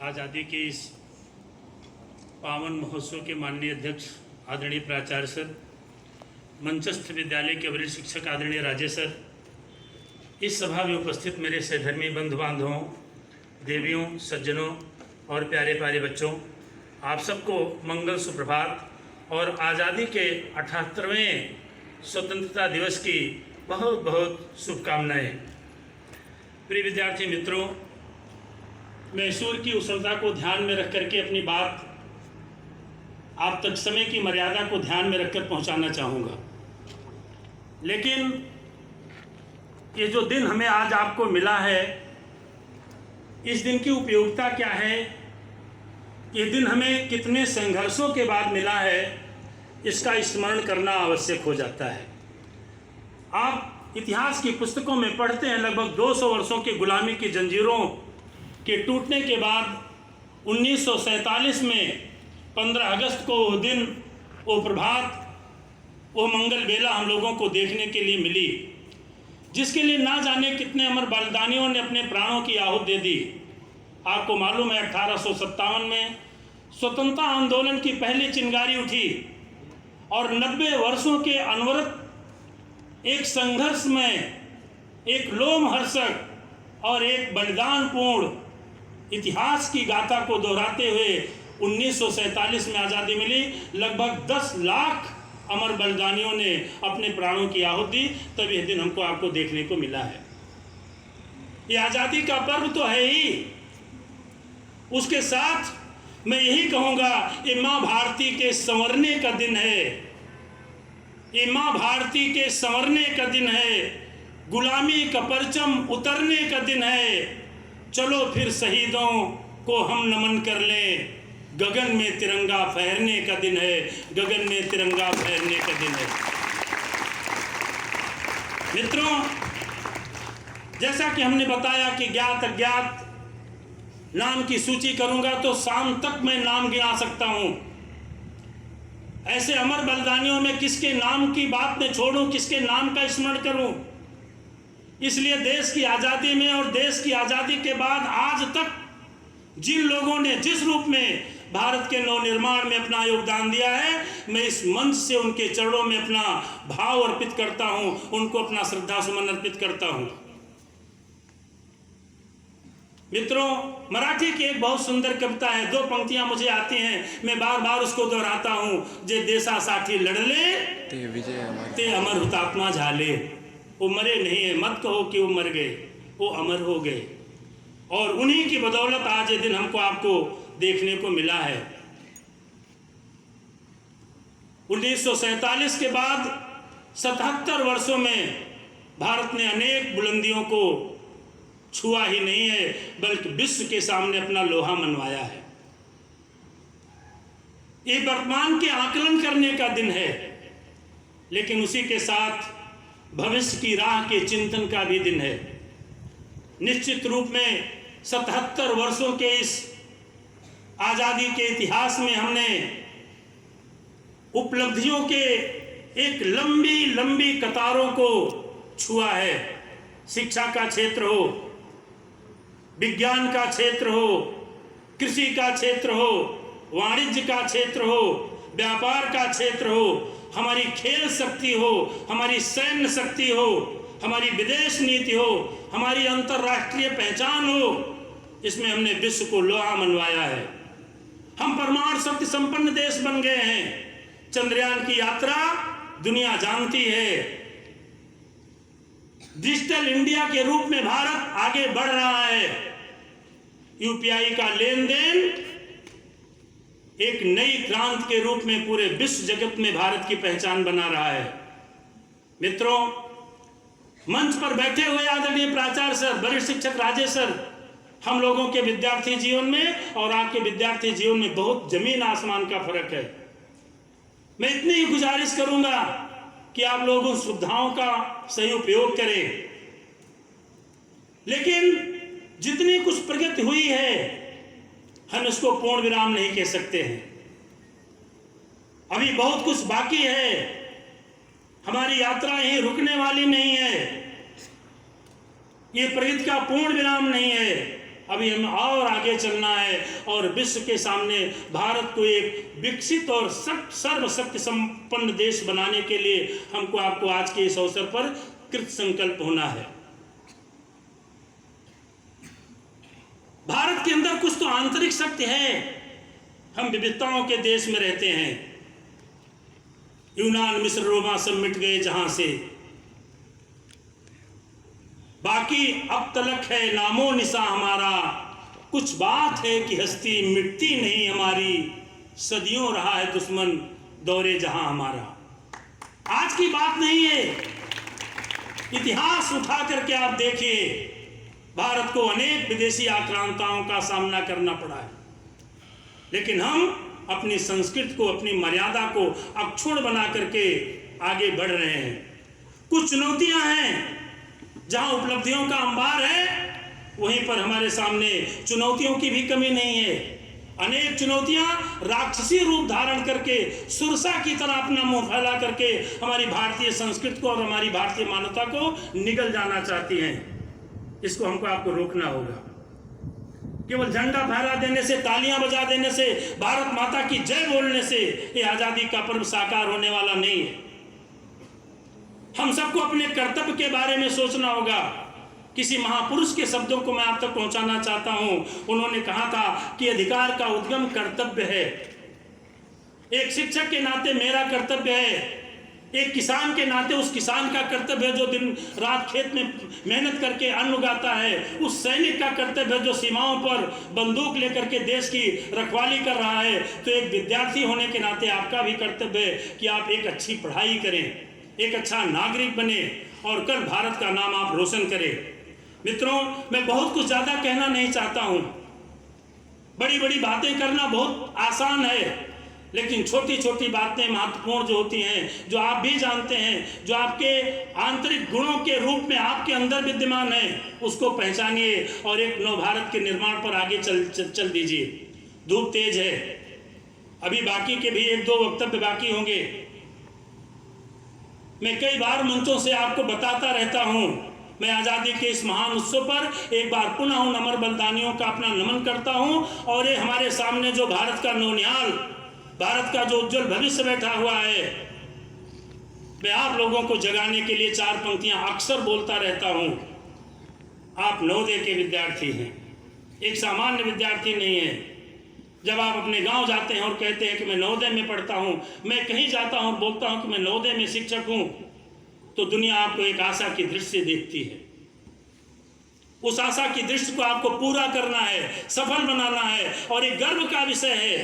आज़ादी के इस पावन महोत्सव के माननीय अध्यक्ष आदरणीय प्राचार्य सर, मंचस्थ विद्यालय के वरिष्ठ शिक्षक आदरणीय राजेश सर, इस सभा में उपस्थित मेरे सहधर्मी बंधु बांधवों, देवियों, सज्जनों और प्यारे प्यारे बच्चों, आप सबको मंगल सुप्रभात और आज़ादी के 78वें स्वतंत्रता दिवस की बहुत बहुत शुभकामनाएं। प्रिय विद्यार्थी मित्रों, मैं ईश्वर की उष्णता को ध्यान में रख करके अपनी बात आप तक समय की मर्यादा को ध्यान में रखकर पहुंचाना चाहूँगा। लेकिन ये जो दिन हमें आज आपको मिला है, इस दिन की उपयोगिता क्या है, ये दिन हमें कितने संघर्षों के बाद मिला है, इसका स्मरण करना आवश्यक हो जाता है। आप इतिहास की पुस्तकों में पढ़ते हैं, लगभग 200 वर्षों की गुलामी की जंजीरों के टूटने के बाद 1947 में 15 अगस्त को वो दिन, वो प्रभात, वो मंगल बेला हम लोगों को देखने के लिए मिली, जिसके लिए ना जाने कितने अमर बलिदानियों ने अपने प्राणों की आहूति दे दी। आपको मालूम है 1857 में स्वतंत्रता आंदोलन की पहली चिंगारी उठी और 90 वर्षों के अनवरत एक संघर्ष में एक लोमहर्षक और एक बलिदानपूर्ण इतिहास की गाथा को दोहराते हुए 1947 में आज़ादी मिली। लगभग 10 लाख अमर बलिदानियों ने अपने प्राणों की आहुति दी, तब यह दिन हमको आपको देखने को मिला है। ये आज़ादी का पर्व तो है ही, उसके साथ मैं यही कहूँगा, ये माँ भारती के संवरने का दिन है, ये माँ भारती के संवरने का दिन है, गुलामी का परचम उतरने का दिन है। चलो फिर शहीदों को हम नमन कर लें, गगन में तिरंगा फहरने का दिन है, गगन में तिरंगा फहरने का दिन है। मित्रों, जैसा कि हमने बताया कि ज्ञात अज्ञात नाम की सूची करूंगा तो शाम तक मैं नाम गिना सकता हूं। ऐसे अमर बलिदानियों में किसके नाम की बात मैं छोड़ूं, किसके नाम का स्मरण करूं। इसलिए देश की आज़ादी में और देश की आज़ादी के बाद आज तक जिन लोगों ने जिस रूप में भारत के नवनिर्माण में अपना योगदान दिया है, मैं इस मंच से उनके चरणों में अपना भाव अर्पित करता हूं, उनको अपना श्रद्धा सुमन अर्पित करता हूं। मित्रों, मराठी की एक बहुत सुंदर कविता है, 2 पंक्तियां मुझे आती हैं, मैं बार बार उसको दोहराता हूं। जे देशासाठी लढले ते अमर हुतात्मा झाले। वो मरे नहीं है, मत कहो कि वो मर गए, वो अमर हो गए। और उन्हीं की बदौलत आज ये दिन हमको आपको देखने को मिला है। 1947 के बाद 77 वर्षों में भारत ने अनेक बुलंदियों को छुआ ही नहीं है, बल्कि विश्व के सामने अपना लोहा मनवाया है। ये वर्तमान के आकलन करने का दिन है, लेकिन उसी के साथ भविष्य की राह के चिंतन का भी दिन है। निश्चित रूप में 77 वर्षों के इस आज़ादी के इतिहास में हमने उपलब्धियों के एक लंबी लंबी कतारों को छुआ है। शिक्षा का क्षेत्र हो, विज्ञान का क्षेत्र हो, कृषि का क्षेत्र हो, वाणिज्य का क्षेत्र हो, व्यापार का क्षेत्र हो, हमारी खेल शक्ति हो, हमारी सैन्य शक्ति हो, हमारी विदेश नीति हो, हमारी अंतर्राष्ट्रीय पहचान हो, इसमें हमने विश्व को लोहा मनवाया है। हम परमाणु शक्ति संपन्न देश बन गए हैं। चंद्रयान की यात्रा दुनिया जानती है। डिजिटल इंडिया के रूप में भारत आगे बढ़ रहा है। यूपीआई का लेन देन एक नई क्रांति के रूप में पूरे विश्व जगत में भारत की पहचान बना रहा है। मित्रों, मंच पर बैठे हुए आदरणीय प्राचार्य सर, वरिष्ठ शिक्षक राजेश सर, हम लोगों के विद्यार्थी जीवन में और आपके विद्यार्थी जीवन में बहुत जमीन आसमान का फर्क है। मैं इतनी ही गुजारिश करूंगा कि आप लोग उन सुविधाओं का सही उपयोग करें। लेकिन जितनी कुछ प्रगति हुई है, हम इसको पूर्ण विराम नहीं कह सकते हैं। अभी बहुत कुछ बाकी है। हमारी यात्रा यहीं रुकने वाली नहीं है। ये प्रगति का पूर्ण विराम नहीं है। अभी हमें और आगे चलना है और विश्व के सामने भारत को एक विकसित और सर्वशक्ति संपन्न देश बनाने के लिए हमको आपको आज के इस अवसर पर कृत संकल्प होना है। भारत के अंदर कुछ तो आंतरिक शक्ति है। हम विविधताओं के देश में रहते हैं। यूनान, मिस्र, रोमा सब मिट गए जहां से, बाकी अब तलक है नामो निशा हमारा। कुछ बात है कि हस्ती मिटती नहीं हमारी, सदियों रहा है दुश्मन दौरे जहां हमारा। आज की बात नहीं है, इतिहास उठा करके आप देखिए, भारत को अनेक विदेशी आक्रांताओं का सामना करना पड़ा है, लेकिन हम अपनी संस्कृति को, अपनी मर्यादा को अक्षुण्ण बना करके आगे बढ़ रहे हैं। कुछ चुनौतियां हैं, जहां उपलब्धियों का अंबार है वहीं पर हमारे सामने चुनौतियों की भी कमी नहीं है। अनेक चुनौतियां राक्षसी रूप धारण करके सुरसा की तरह अपना मुंह फैला करके हमारी भारतीय संस्कृति को और हमारी भारतीय मानवता को निगल जाना चाहती हैं। इसको हमको आपको रोकना होगा। केवल झंडा फहरा देने से, तालियां बजा देने से, भारत माता की जय बोलने से ये आजादी का पर्व साकार होने वाला नहीं है। हम सबको अपने कर्तव्य के बारे में सोचना होगा। किसी महापुरुष के शब्दों को मैं आप तक पहुंचाना चाहता हूं। उन्होंने कहा था कि अधिकार का उद्गम कर्तव्य है। एक शिक्षक के नाते मेरा कर्तव्य है, एक किसान के नाते उस किसान का कर्तव्य है जो दिन रात खेत में मेहनत करके अन्न उगाता है, उस सैनिक का कर्तव्य है जो सीमाओं पर बंदूक लेकर के देश की रखवाली कर रहा है। तो एक विद्यार्थी होने के नाते आपका भी कर्तव्य है कि आप एक अच्छी पढ़ाई करें, एक अच्छा नागरिक बने और कल भारत का नाम आप रोशन करें। मित्रों, मैं बहुत कुछ ज़्यादा कहना नहीं चाहता हूँ। बड़ी बड़ी बातें करना बहुत आसान है, लेकिन छोटी छोटी बातें महत्वपूर्ण जो होती हैं, जो आप भी जानते हैं, जो आपके आंतरिक गुणों के रूप में आपके अंदर विद्यमान है, उसको पहचानिए और एक नव भारत के निर्माण पर आगे चल दीजिए। धूप तेज है, अभी बाकी के भी 1-2 वक्तव्य बाकी होंगे। मैं कई बार मंचों से आपको बताता रहता हूं, मैं आज़ादी के इस महान उत्सव पर एक बार पुनः उन अमर बलिदानियों का अपना नमन करता हूं। और ये हमारे सामने जो भारत का नौनिहाल, भारत का जो उज्जवल भविष्य बैठा हुआ है, मैं आप लोगों को जगाने के लिए 4 पंक्तियां अक्सर बोलता रहता हूं। आप नवोदय के विद्यार्थी हैं, एक सामान्य विद्यार्थी नहीं है। जब आप अपने गांव जाते हैं और कहते हैं कि मैं नवोदय में पढ़ता हूं, मैं कहीं जाता हूं बोलता हूं कि मैं नवोदय में शिक्षक हूं, तो दुनिया आपको एक आशा की दृष्टि से देखती है। उस आशा की दृष्टि को आपको पूरा करना है, सफल बनाना है। और एक गर्व का विषय है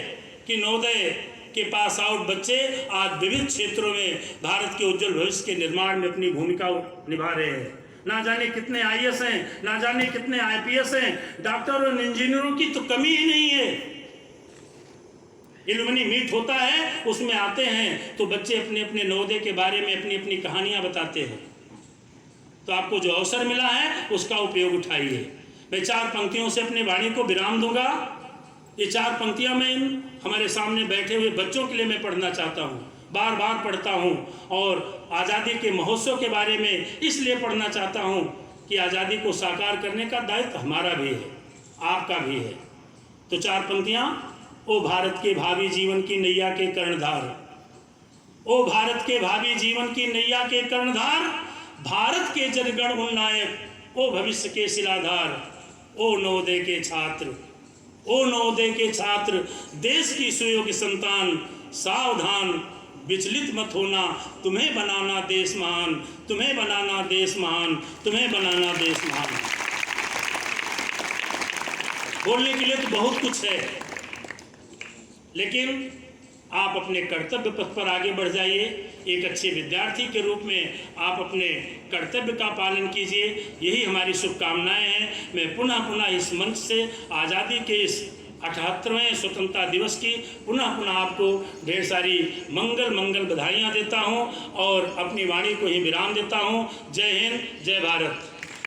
कि नवोदय के पास आउट बच्चे आज विविध क्षेत्रों में भारत के उज्जवल भविष्य के निर्माण में अपनी भूमिका निभा रहे हैं। ना जाने कितने IAS हैं, ना जाने कितने IPS हैं, डॉक्टर और इंजीनियरों की तो कमी ही नहीं है। एलुमनी मीट होता है, उसमें आते हैं तो बच्चे अपने अपने नवोदय के बारे में अपनी अपनी कहानियां बताते हैं। तो आपको जो अवसर मिला है उसका उपयोग उठाइए। मैं 4 पंक्तियों से अपनी वाणी को विराम दूंगा। ये 4 पंक्तियां मैं हमारे सामने बैठे हुए बच्चों के लिए मैं पढ़ना चाहता हूँ, बार बार पढ़ता हूँ। और आज़ादी के महोत्सव के बारे में इसलिए पढ़ना चाहता हूँ कि आज़ादी को साकार करने का दायित्व हमारा भी है, आपका भी है। तो 4 पंक्तियां। ओ भारत के भावी जीवन की नैया के कर्णधार, ओ भारत के भावी जीवन की नैया के कर्णधार, भारत के जनगण उन्नायक, ओ भविष्य के शिलाधार, ओ नवोदय के छात्र, ओ नवोदय के छात्र, देश की सुयोग्य संतान, सावधान विचलित मत होना, तुम्हें बनाना देश महान, तुम्हें बनाना देश महान, तुम्हें बनाना देश महान। बोलने के लिए तो बहुत कुछ है, लेकिन आप अपने कर्तव्य पथ पर आगे बढ़ जाइए। एक अच्छे विद्यार्थी के रूप में आप अपने कर्तव्य का पालन कीजिए, यही हमारी शुभकामनाएं हैं। मैं पुनः इस मंच से आज़ादी के इस 78वें स्वतंत्रता दिवस की पुनः आपको ढेर सारी मंगल बधाइयाँ देता हूँ और अपनी वाणी को ही विराम देता हूँ। जय हिंद, जय भारत।